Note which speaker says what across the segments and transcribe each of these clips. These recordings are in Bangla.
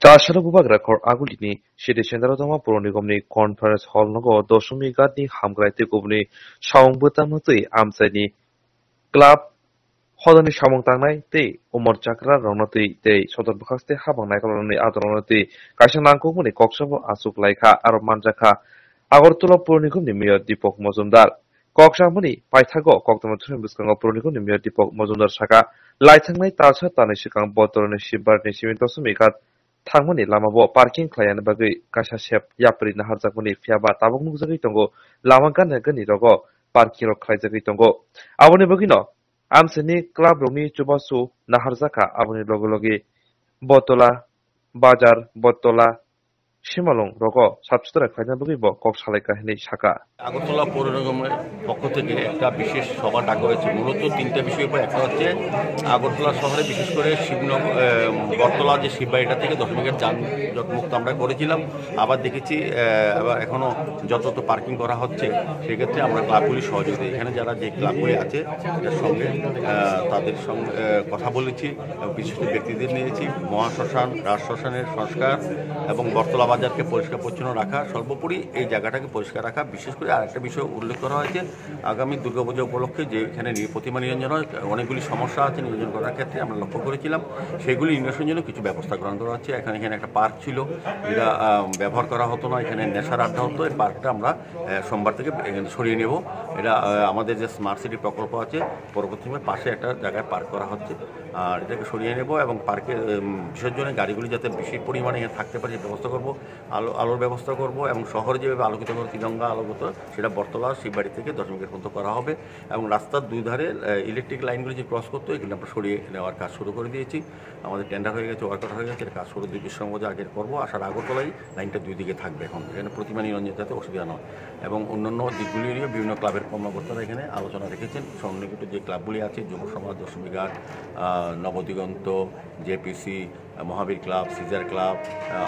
Speaker 1: Chasharabubak record agulini shiri sendarodama puronikomni conference hall nogo dosmi gadni hamgraite kubni sawangbutamhatui amsaini club hodani samung tangnai tei umar chakra ronatui tei sodor bukhaste habangnai koloni adoronatui kaisa nangkukmani koksabo asuk laika aro manjaka Agartala puronikomni mayor Deepak Majumdar Koksamani paithago koktama thune biskango puronikomni mayor Deepak Majumdar saka laithangnai talsa tani sikang botoroni shibbarni simintosu mikat Thangmani lamabo parking khlayan bagui kaisa sep yapri naharjakmani phiaba tabuk nukjagui tongo lama gana gani rogo parking rok khlaijagui tongo aboni bagino amsini club rokni chubasu naharjaka aboni logi botola bazar botola Shimalong rogo sabsutরা khlaina bagui bo kok salai kahini saka
Speaker 2: Agartala পৌর নিগমের পক্ষ থেকে একটা বিশেষ সভা ডাকা হয়েছে মূলত তিনটা বিষয়ের উপর একটা হচ্ছে আগরতলা শহরে বিশেষ করে শিবনগর বটতলা যে শিববাড়িটা থেকে দশমিকের যানজট মুক্ত আমরা করেছিলাম আবার দেখেছি আবার এখনও যত পার্কিং করা হচ্ছে সেক্ষেত্রে আমরা ক্লাবগুলি সহযোগিতা এখানে যারা যে ক্লাবগুলি আছে তাদের সঙ্গে কথা বলেছি বিশিষ্ট ব্যক্তিদের নিয়েছি মহাশ্মশান রাজশ্মশানের সংস্কার এবং বটতলা বাজারকে পরিষ্কার পরিচ্ছন্ন রাখা সর্বোপরি এই জায়গাটাকে পরিষ্কার রাখা বিশেষ করে আরেকটা বিষয় উল্লেখ করা হয়েছে আগামী দুর্গাপূজা উপলক্ষে যে এখানে প্রতিমা নিরঞ্জন হয় অনেকগুলি সমস্যা আছে নিরঞ্জন করার ক্ষেত্রে আমরা লক্ষ্য করেছিলাম সেগুলি নিরসনের জন্য কিছু ব্যবস্থা গ্রহণ করা হচ্ছে এখানে একটা পার্ক ছিল যেটা ব্যবহার করা হতো না এখানে নেশার আড্ডা হতো এই পার্কটা আমরা সোমবার থেকে সরিয়ে নেব এটা আমাদের যে স্মার্ট সিটি প্রকল্প আছে পরবর্তীতে পাশে একটা জায়গায় পার্ক করা হচ্ছে আর এটাকে সরিয়ে নেব এবং পার্কে বিসর্জনে গাড়িগুলি যাতে বেশি পরিমাণে এখানে থাকতে পারে ব্যবস্থা করব আলোর ব্যবস্থা করব এবং শহরে যেভাবে আলোকিত করে তিরঙ্গা আলোকিত সেটা বটতলা শিববাড়ি থেকে দশমিকের পর্যন্ত করা হবে এবং রাস্তার দুই ধারে ইলেকট্রিক লাইনগুলি যে ক্রস করতো এগুলো আমরা সরিয়ে নেওয়ার কাজ শুরু করে দিয়েছি আমাদের টেন্ডার হয়ে গেছে ওয়ার্কআউট হয়ে গেছে কাজ শুরু 2 ডিসেম্বর আগে করবো আসার আগরতলায় লাইনটা দুই দিকে থাকবে এখন এখানে প্রতিমা নিরঞ্জন যাতে অসুবিধা নয় এবং অন্যান্য দিকগুলি নিয়ে বিভিন্ন ক্লাবের কর্মকর্তারা এখানে আলোচনা রেখেছেন সন্নিকট যে ক্লাবগুলি আছে Yuba Samaj Dashamighat Nabadiganta JPC Mahabir club Caesar club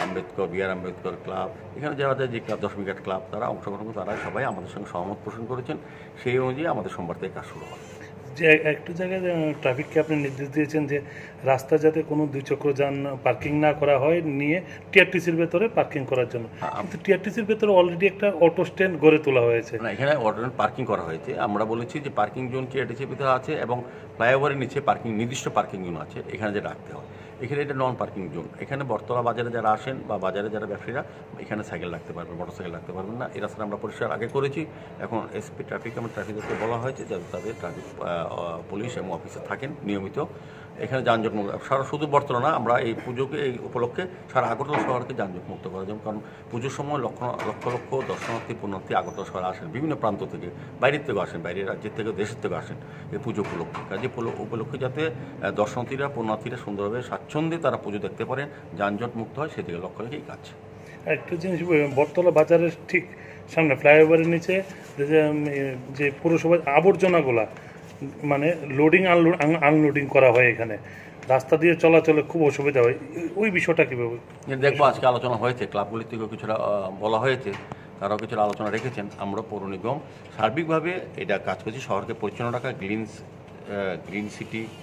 Speaker 2: Ambedkar BR Ambedkar club এখানে যারা যে ক্লাব দশমিঘাট ক্লাব তারা অংশগ্রহণ তারা সবাই আমাদের সঙ্গে সহমত পোষণ করেছেন সেই অনুযায়ী আমাদের সোমবার থেকে কাজ শুরু হয়
Speaker 3: যে একটু জায়গায় ট্রাফিককে আপনি নির্দেশ দিয়েছেন যে রাস্তা যাতে কোনো দ্বিচক্র যান পার্কিং না করা হয় নিয়ে টিআরটিসির ভেতরে পার্কিং করার জন্য কিন্তু টিআরটিসির ভেতরে অলরেডি একটা অটো স্ট্যান্ড গড়ে তোলা হয়েছে
Speaker 2: না এখানে অটো পার্কিং করা হয়েছে আমরা বলেছি যে পার্কিং জোন টিআরটিসির ভিতরে আছে এবং ফ্লাইওভারের নিচে পার্কিং নির্দিষ্ট পার্কিং জোন আছে এখানে যে রাখতে হয় এখানে এটা নন পার্কিং জোন এখানে বটতলা বাজারে যারা আসেন বা বাজারে যারা ব্যবসায়ীরা এখানে সাইকেল রাখতে পারবেন মোটরসাইকেল রাখতে পারবেন না এই রাস্তাটা আমরা পরিষ্কার আগে করেছি এখন এসপি ট্রাফিক এবং ট্রাফিককে বলা হয়েছে যাতে তাদের ট্রাফিক পুলিশ এবং অফিসার থাকেন নিয়মিত এখানে যানজট মুক্ত সারা শুধু বটতলা না আমরা এই পুজোকে এই উপলক্ষে সারা আগরতলা শহরকে যানজট মুক্ত করার জন্য কারণ পুজোর সময় লক্ষ লক্ষ দর্শনার্থী পুণ্যার্থী আগরতলা শহরে আসেন বিভিন্ন প্রান্ত থেকে বাইরের থেকেও আসেন বাইরের রাজ্যের থেকে দেশের থেকে আসেন এই পুজো উপলক্ষে কাজে উপলক্ষে যাতে দর্শনার্থীরা পুণ্যার্থীরা সুন্দরভাবে স্বাচ্ছন্দ্যে তারা পুজো দেখতে পারেন যানজট মুক্ত হয় সেদিকে লক্ষ্য রেখেই কাজ
Speaker 3: একটা জিনিস বটতলা বাজারের ঠিক সামনে ফ্লাইওভারের নিচে যে পুরসভার আবর্জনাগুলা মানে লোডিং আনলোডিং করা হয় এখানে রাস্তা দিয়ে চলাচলে খুব অসুবিধা হয় ওই বিষয়টা কীভাবে
Speaker 2: দেখবো আজকে আলোচনা হয়েছে ক্লাবগুলির থেকেও কিছুটা বলা হয়েছে তারাও কিছুটা আলোচনা রেখেছেন আমরা পৌর নিগম সার্বিকভাবে এটা কাজ করছি শহরকে পরিচ্ছন্ন রাখা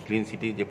Speaker 2: গ্রিন সিটি যে